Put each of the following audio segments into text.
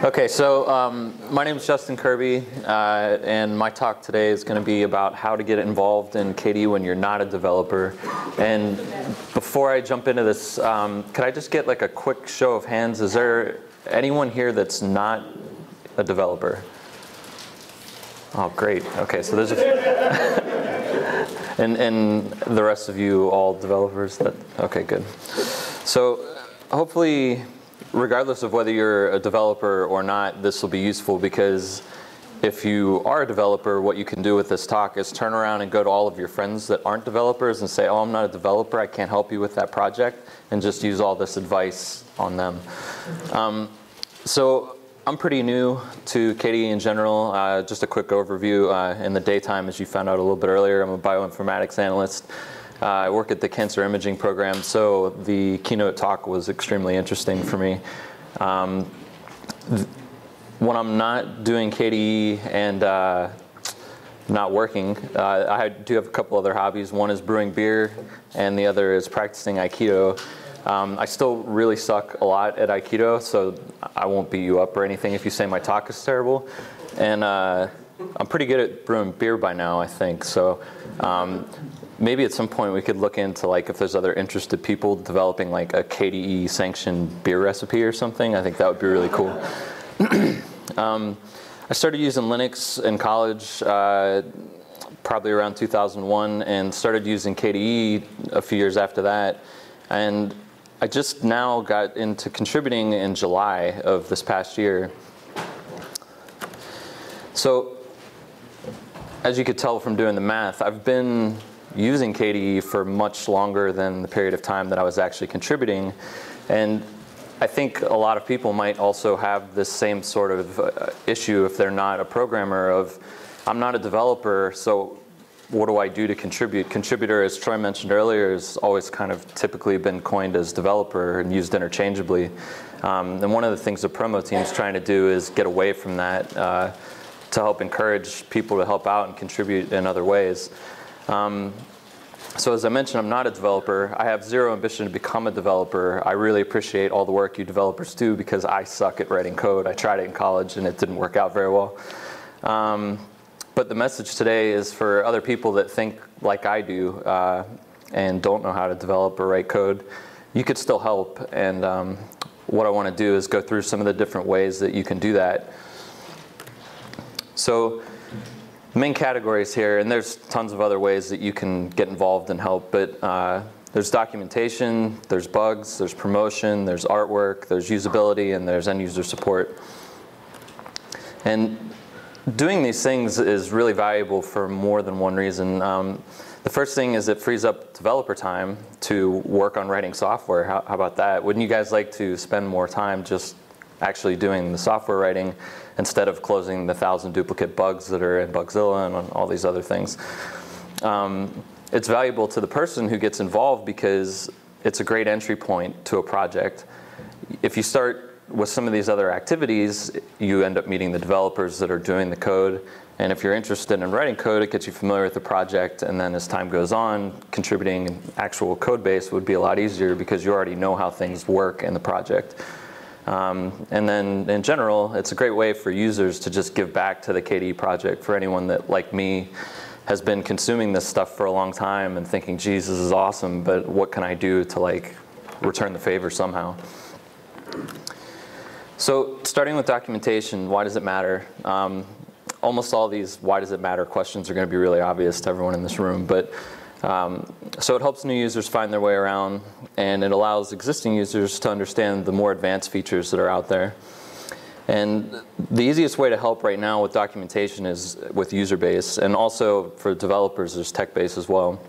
Okay, so my name is Justin Kirby, and my talk today is going to be about how to get involved in KDE when you're not a developer. And before I jump into this, could I just get like a quick show of hands? Is there anyone here that's not a developer? Oh, great. Okay, so there's and the rest of you all developers? Okay, good. So hopefully, regardless of whether you're a developer or not, this will be useful, because if you are a developer, what you can do with this talk is turn around and go to all of your friends that aren't developers and say, oh, I'm not a developer, I can't help you with that project, and just use all this advice on them. So I'm pretty new to KDE in general. Just a quick overview. In the daytime, as you found out a little bit earlier, I'm a bioinformatics analyst. I work at the cancer imaging program, so the keynote talk was extremely interesting for me. When I'm not doing KDE and not working, I do have a couple other hobbies. One is brewing beer, and the other is practicing Aikido. I still really suck a lot at Aikido, so I won't beat you up or anything if you say my talk is terrible. And I'm pretty good at brewing beer by now, I think. So maybe at some point we could look into like if there's other interested people developing like a KDE sanctioned beer recipe or something. I think that would be really cool. I started using Linux in college probably around 2001, and started using KDE a few years after that. And I just now got into contributing in July of this past year. So as you could tell from doing the math, I've been using KDE for much longer than the period of time that I was actually contributing. And I think a lot of people might also have this same sort of issue if they're not a programmer of, I'm not a developer, so what do I do to contribute? Contributor, as Troy mentioned earlier, has always kind of typically been coined as developer and used interchangeably. And one of the things the promo team is trying to do is get away from that to help encourage people to help out and contribute in other ways. So as I mentioned, I'm not a developer. I have zero ambition to become a developer. I really appreciate all the work you developers do, because I suck at writing code. I tried it in college and it didn't work out very well. But the message today is for other people that think like I do and don't know how to develop or write code. You could still help, and what I want to do is go through some of the different ways that you can do that. So the main categories here, and there's tons of other ways that you can get involved and help, but there's documentation, there's bugs, there's promotion, there's artwork, there's usability, and there's end user support. And doing these things is really valuable for more than one reason. The first thing is it frees up developer time to work on writing software. How about that? Wouldn't you guys like to spend more time just actually doing the software writing instead of closing the 1,000 duplicate bugs that are in Bugzilla and all these other things? It's valuable to the person who gets involved because it's a great entry point to a project. If you start with some of these other activities, you end up meeting the developers that are doing the code. And if you're interested in writing code, it gets you familiar with the project. And then as time goes on, contributing an actual code base would be a lot easier because you already know how things work in the project. And then in general, it's a great way for users to just give back to the KDE project. For anyone that, like me, has been consuming this stuff for a long time and thinking, geez, this is awesome, but what can I do to like return the favor somehow? So starting with documentation, why does it matter? Almost all these why does it matter questions are going to be really obvious to everyone in this room. But so it helps new users find their way around, and it allows existing users to understand the more advanced features that are out there. And the easiest way to help right now with documentation is with user base, and also for developers there's tech base as well.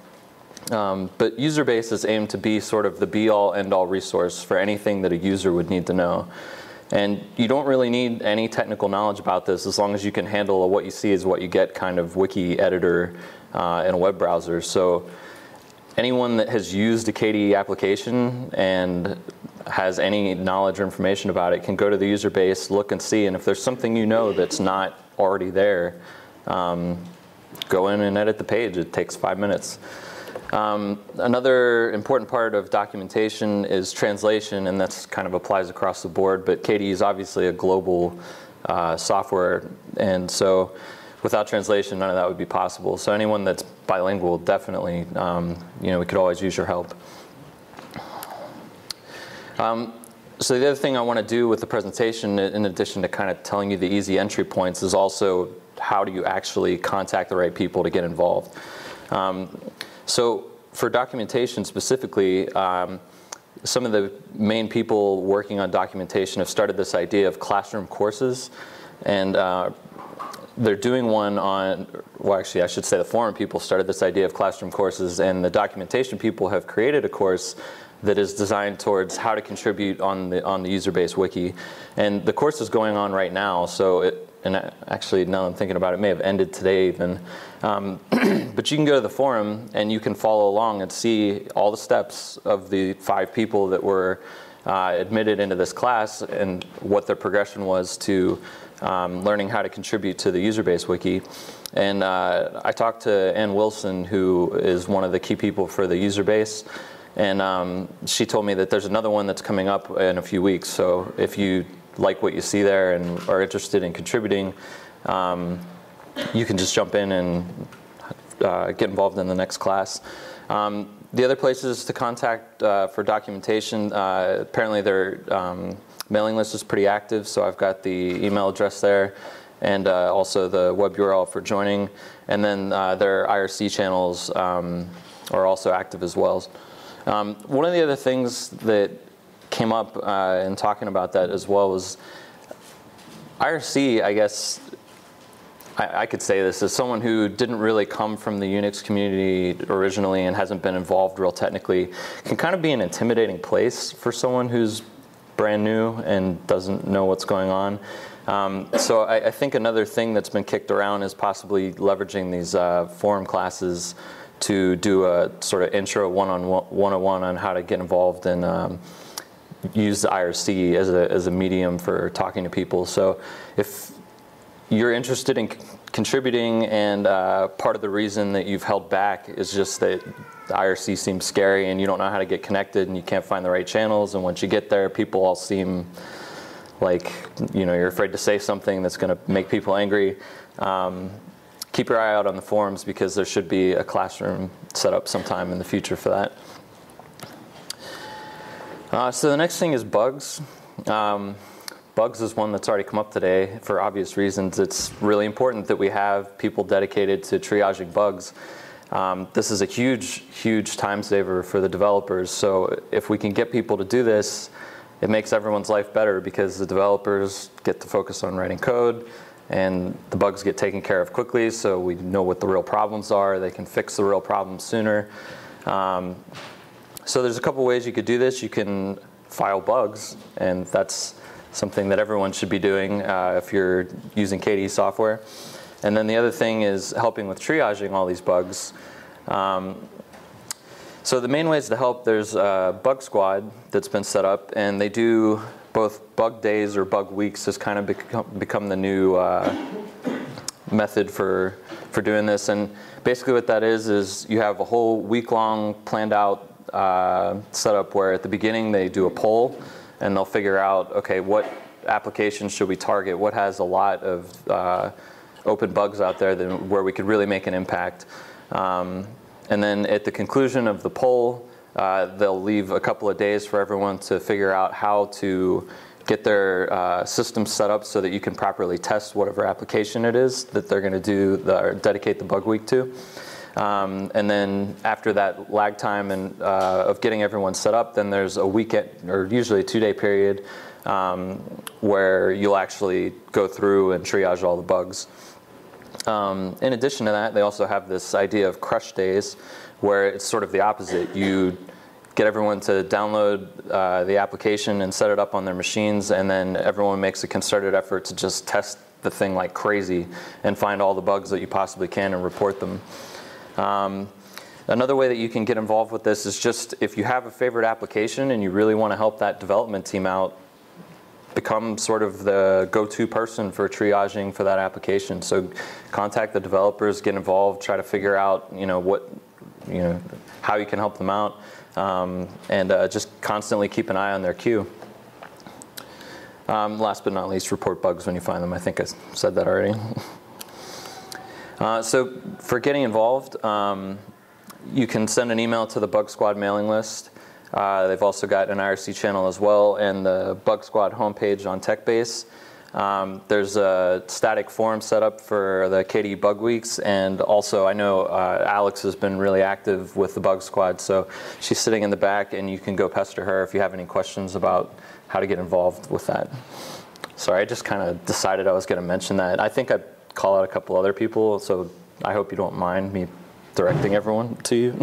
But user base is aimed to be sort of the be-all, end-all resource for anything that a user would need to know. And you don't really need any technical knowledge about this as long as you can handle what you see is what you get kind of wiki editor in a web browser. So anyone that has used a KDE application and has any knowledge or information about it can go to the user base, look and see, and if there's something you know that's not already there, go in and edit the page. It takes 5 minutes. Another important part of documentation is translation, and that's kind of applies across the board, but KDE is obviously a global software, and so without translation, none of that would be possible. So anyone that's bilingual, definitely, we could always use your help. So the other thing I want to do with the presentation, in addition to kind of telling you the easy entry points, is also how do you actually contact the right people to get involved. So for documentation specifically, some of the main people working on documentation have started this idea of classroom courses, and they're doing one on, well actually I should say the forum people started this idea of classroom courses, and the documentation people have created a course that is designed towards how to contribute on the user-based wiki. And the course is going on right now, so and actually now I'm thinking about it, it may have ended today even. But you can go to the forum and you can follow along and see all the steps of the 5 people that were admitted into this class and what their progression was to learning how to contribute to the user-based wiki. And I talked to Ann Wilson, who is one of the key people for the user base. And she told me that there's another one that's coming up in a few weeks. So if you like what you see there and are interested in contributing, you can just jump in and get involved in the next class. The other places to contact for documentation, apparently their mailing list is pretty active, so I've got the email address there and also the web URL for joining. And then their IRC channels are also active as well. One of the other things that came up in talking about that as well was IRC, I guess, I could say this as someone who didn't really come from the Unix community originally and hasn't been involved real technically, can kind of be an intimidating place for someone who's brand new and doesn't know what's going on. So I think another thing that's been kicked around is possibly leveraging these forum classes to do a sort of intro 101 on how to get involved and use the IRC as a medium for talking to people. So if you're interested in contributing and part of the reason that you've held back is just that the IRC seems scary and you don't know how to get connected and you can't find the right channels, and once you get there, people all seem like you're afraid to say something that's going to make people angry. Keep your eye out on the forums, because there should be a classroom set up sometime in the future for that. So the next thing is bugs. Bugs is one that's already come up today for obvious reasons. It's really important that we have people dedicated to triaging bugs. This is a huge, huge time saver for the developers. So if we can get people to do this, it makes everyone's life better, because the developers get to focus on writing code, and the bugs get taken care of quickly, so we know what the real problems are. They can fix the real problems sooner. So there's a couple ways you could do this. You can file bugs, and that's something that everyone should be doing if you're using KDE software. And then the other thing is helping with triaging all these bugs. So the main ways to help, there's a bug squad that's been set up, and they do both bug days or bug weeks has kind of become the new method for doing this. And basically what that is you have a whole week-long planned out setup where at the beginning they do a poll, and they'll figure out, okay, what applications should we target? What has a lot of open bugs out there where we could really make an impact? And then at the conclusion of the poll, they'll leave a couple of days for everyone to figure out how to get their system set up so that you can properly test whatever application it is that they're going to do or dedicate the bug week to. And then after that lag time of getting everyone set up, then there's a weekend, or usually a 2-day period, where you'll actually go through and triage all the bugs. In addition to that, they also have this idea of crush days, where it's sort of the opposite. You get everyone to download the application and set it up on their machines, and then everyone makes a concerted effort to just test the thing like crazy and find all the bugs that you possibly can and report them. Another way that you can get involved with this is just if you have a favorite application and you really want to help that development team out, become sort of the go-to person for triaging for that application. So contact the developers, get involved, try to figure out what how you can help them out, and just constantly keep an eye on their queue. Last but not least, report bugs when you find them. I think I said that already. So for getting involved, you can send an email to the Bug Squad mailing list. They've also got an IRC channel as well, and the Bug Squad homepage on TechBase. There's a static forum set up for the KDE Bug Weeks, and also I know Alex has been really active with the Bug Squad, so she's sitting in the back, and you can go pester her if you have any questions about how to get involved with that. Sorry, I just kind of decided I was going to mention that. I think I'd call out a couple other people, so I hope you don't mind me directing everyone to you.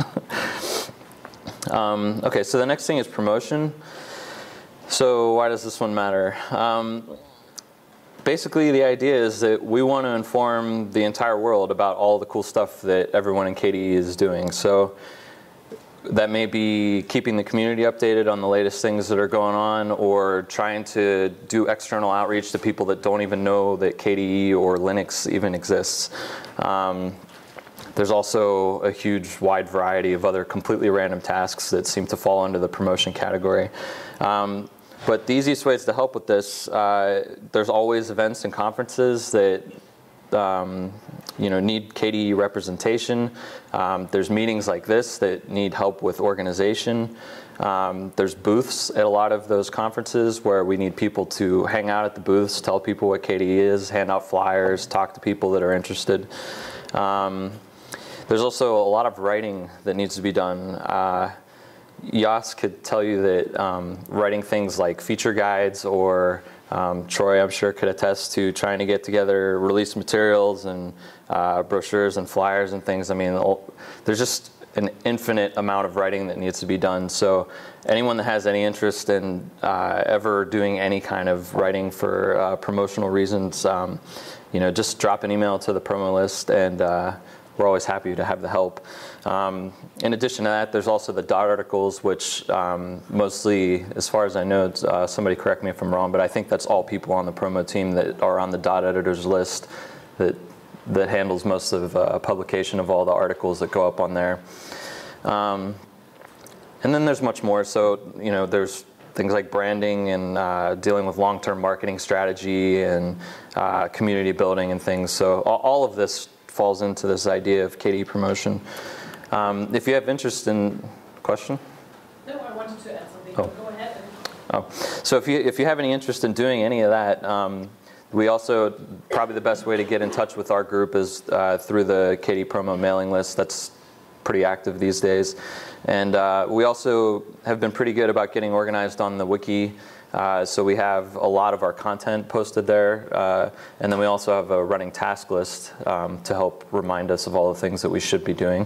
Okay, so the next thing is promotion. So why does this one matter? Basically, the idea is that we want to inform the entire world about all the cool stuff that everyone in KDE is doing. So that may be keeping the community updated on the latest things that are going on, or trying to do external outreach to people that don't even know that KDE or Linux even exists. There's also a huge wide variety of other completely random tasks that seem to fall under the promotion category. But the easiest ways to help with this, there's always events and conferences that need KDE representation. There's meetings like this that need help with organization. There's booths at a lot of those conferences where we need people to hang out at the booths, tell people what KDE is, hand out flyers, talk to people that are interested. There's also a lot of writing that needs to be done. Yas could tell you that writing things like feature guides, or Troy, I'm sure, could attest to trying to get together release materials and brochures and flyers and things. I mean, there's just an infinite amount of writing that needs to be done. So anyone that has any interest in ever doing any kind of writing for promotional reasons, just drop an email to the promo list, and we're always happy to have the help. In addition to that, there's also the dot articles, which mostly, as far as I know, somebody correct me if I'm wrong, but I think that's all people on the promo team that are on the dot editors list that handles most of publication of all the articles that go up on there. And then there's much more. So, there's things like branding and dealing with long-term marketing strategy and community building and things. So all of this falls into this idea of KDE promotion. If you have interest in, question? No, I wanted to add something. Oh. Go ahead. So if you have any interest in doing any of that, we also, probably the best way to get in touch with our group is through the KDE promo mailing list. That's pretty active these days. And we also have been pretty good about getting organized on the wiki. So we have a lot of our content posted there, and then we also have a running task list to help remind us of all the things that we should be doing.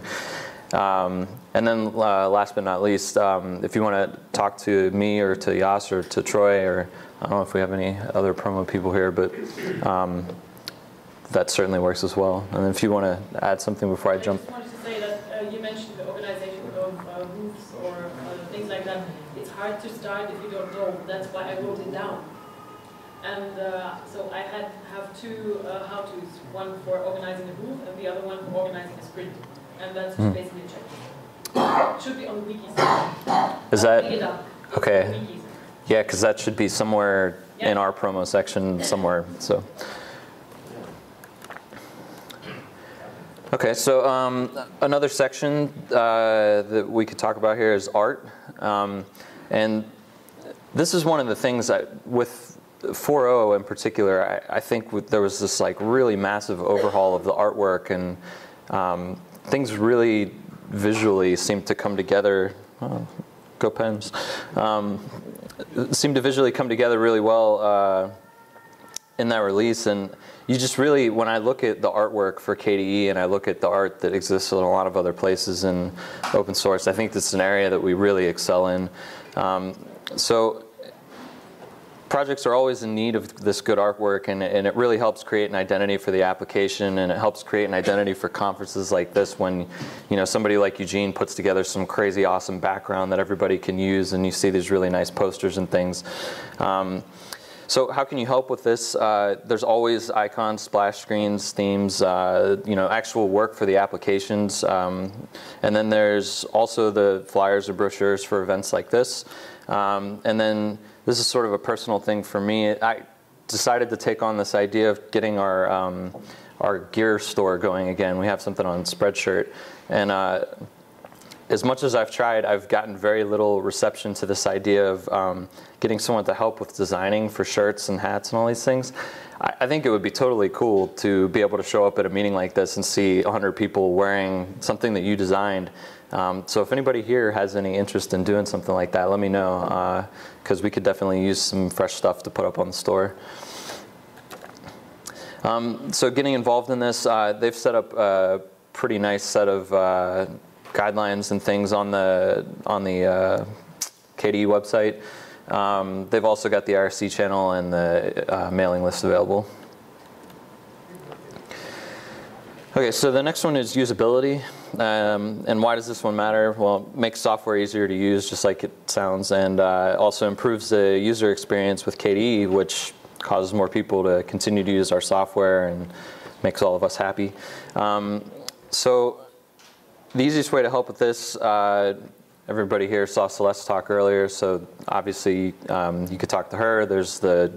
And then last but not least, if you want to talk to me or to Yas or to Troy, or I don't know if we have any other promo people here, but that certainly works as well. And if you want to add something before I jump. I just wanted to say that you mentioned the organization of booths or things like that. It's hard to start if you don't know. That's why I wrote it down. And so I have two how-tos, one for organizing a booth and the other one for organizing a sprint. And that's just basically a checklist. It should be on the wiki side. Is that, okay. Yeah, because that should be somewhere in our promo section somewhere. So. Okay, so another section that we could talk about here is art. And this is one of the things that, with 4.0 in particular, I think there was this like really massive overhaul of the artwork, and things really visually seemed to come together. Oh, go Pens. Seemed to visually come together really well in that release. And you just really, when I look at the artwork for KDE and I look at the art that exists in a lot of other places in open source, I think this is an area that we really excel in. So projects are always in need of this good artwork, and it really helps create an identity for the application, and it helps create an identity for conferences like this when somebody like Eugene puts together some crazy awesome background that everybody can use, and you see these really nice posters and things. So how can you help with this? There's always icons, splash screens, themes, actual work for the applications. And then there's also the flyers or brochures for events like this. And then this is sort of a personal thing for me. I decided to take on this idea of getting our gear store going again. We have something on Spreadshirt. And as much as I've tried, I've gotten very little reception to this idea of getting someone to help with designing for shirts and hats and all these things. I think it would be totally cool to be able to show up at a meeting like this and see 100 people wearing something that you designed. So if anybody here has any interest in doing something like that, let me know, because we could definitely use some fresh stuff to put up on the store. So getting involved in this, they've set up a pretty nice set of guidelines and things on the KDE website. They've also got the IRC channel and the mailing list available. Okay, so the next one is usability. And why does this one matter? Well, it makes software easier to use, just like it sounds, and also improves the user experience with KDE, which causes more people to continue to use our software and makes all of us happy. So the easiest way to help with this, everybody here saw Celeste talk earlier, so obviously you could talk to her. There's the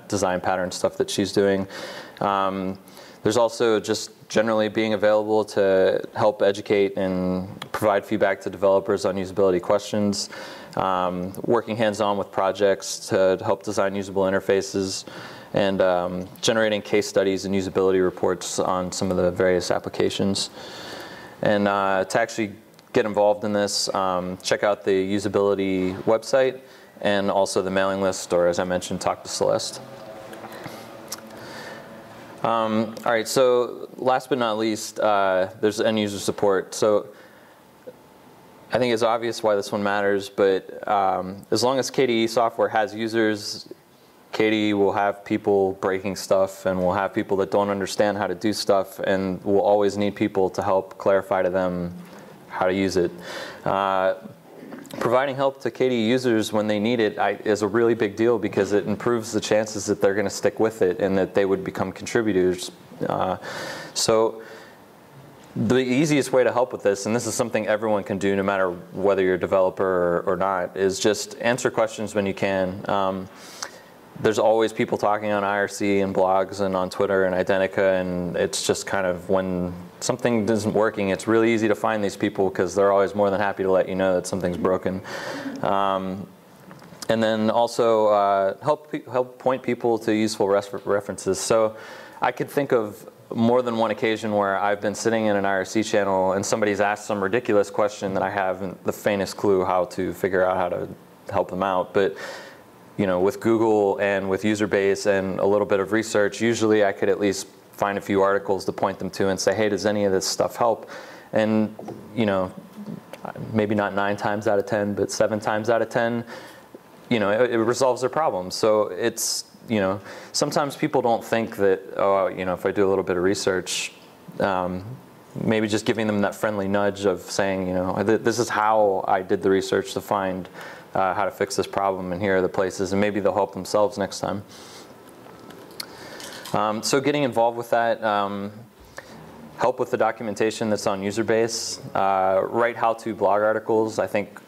design pattern stuff that she's doing. There's also just generally being available to help educate and provide feedback to developers on usability questions, working hands-on with projects to help design usable interfaces, and generating case studies and usability reports on some of the various applications. And to actually get involved in this, check out the usability website and also the mailing list, or as I mentioned, talk to Celeste. All right, so last but not least, there's end user support. So I think it's obvious why this one matters, but as long as KDE software has users, KDE will have people breaking stuff, and we'll have people that don't understand how to do stuff, and we'll always need people to help clarify to them how to use it. Providing help to KDE users when they need it is a really big deal, because it improves the chances that they're going to stick with it and that they would become contributors. So the easiest way to help with this, and this is something everyone can do no matter whether you're a developer or not, is just answer questions when you can. There's always people talking on IRC and blogs and on Twitter and Identica, and it's just kind of when something isn't working, it's really easy to find these people because they're always more than happy to let you know that something's broken. And then also help point people to useful references. So I could think of more than one occasion where I've been sitting in an IRC channel and somebody's asked some ridiculous question that I haven't the faintest clue how to figure out how to help them out. But with Google and with user base and a little bit of research, usually I could at least find a few articles to point them to and say, hey, does any of this stuff help? And maybe not 9 times out of 10, but 7 times out of 10, it resolves their problems. So it's, sometimes people don't think that, if I do a little bit of research, maybe just giving them that friendly nudge of saying, this is how I did the research to find how to fix this problem, and here are the places, and maybe they'll help themselves next time. So getting involved with that, help with the documentation that's on Userbase, write how-to blog articles. I think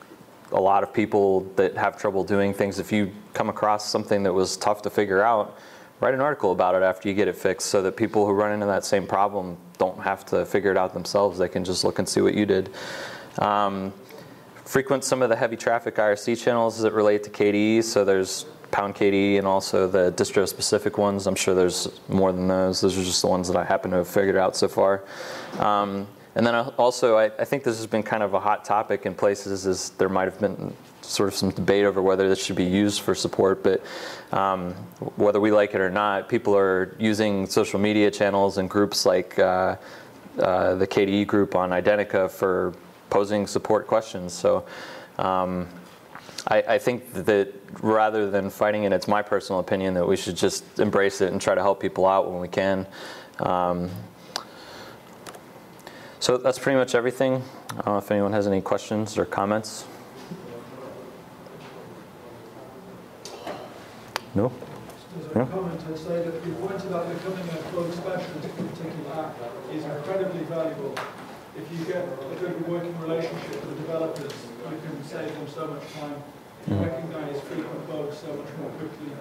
a lot of people that have trouble doing things, if you come across something that was tough to figure out, write an article about it after you get it fixed, so that people who run into that same problem don't have to figure it out themselves. They can just look and see what you did. Frequent some of the heavy traffic IRC channels that relate to KDE. So there's #KDE and also the distro-specific ones. I'm sure there's more than those. Those are just the ones that I happen to have figured out so far. And then also, I think this has been kind of a hot topic in places, is there might have been sort of some debate over whether this should be used for support, but whether we like it or not, people are using social media channels and groups like the KDE group on Identica for posing support questions. So I think that rather than fighting it, it's my personal opinion that we should just embrace it and try to help people out when we can. So that's pretty much everything. I don't know if anyone has any questions or comments. No? As a comment, I'd say that the point about becoming a bug specialist in a particular app is incredibly valuable. If you get a good working relationship with the developers, you can save them so much time. You recognize frequent bugs so much more quickly.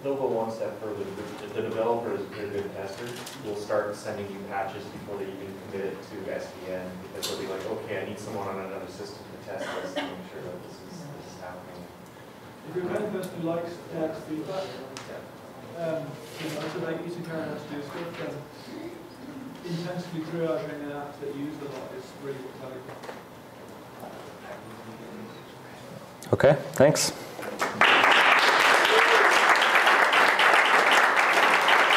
They'll go one step further. If the developer is a pretty good tester, will start sending you patches before they even commit it to SVN, because they'll be like, okay, I need someone on another system to test this to make sure that this is happening. If you're the kind of person who likes feedback, motivate you to carry on to do stuff, then intensively triaging an app that you use a lot is really valuable. Okay, thanks.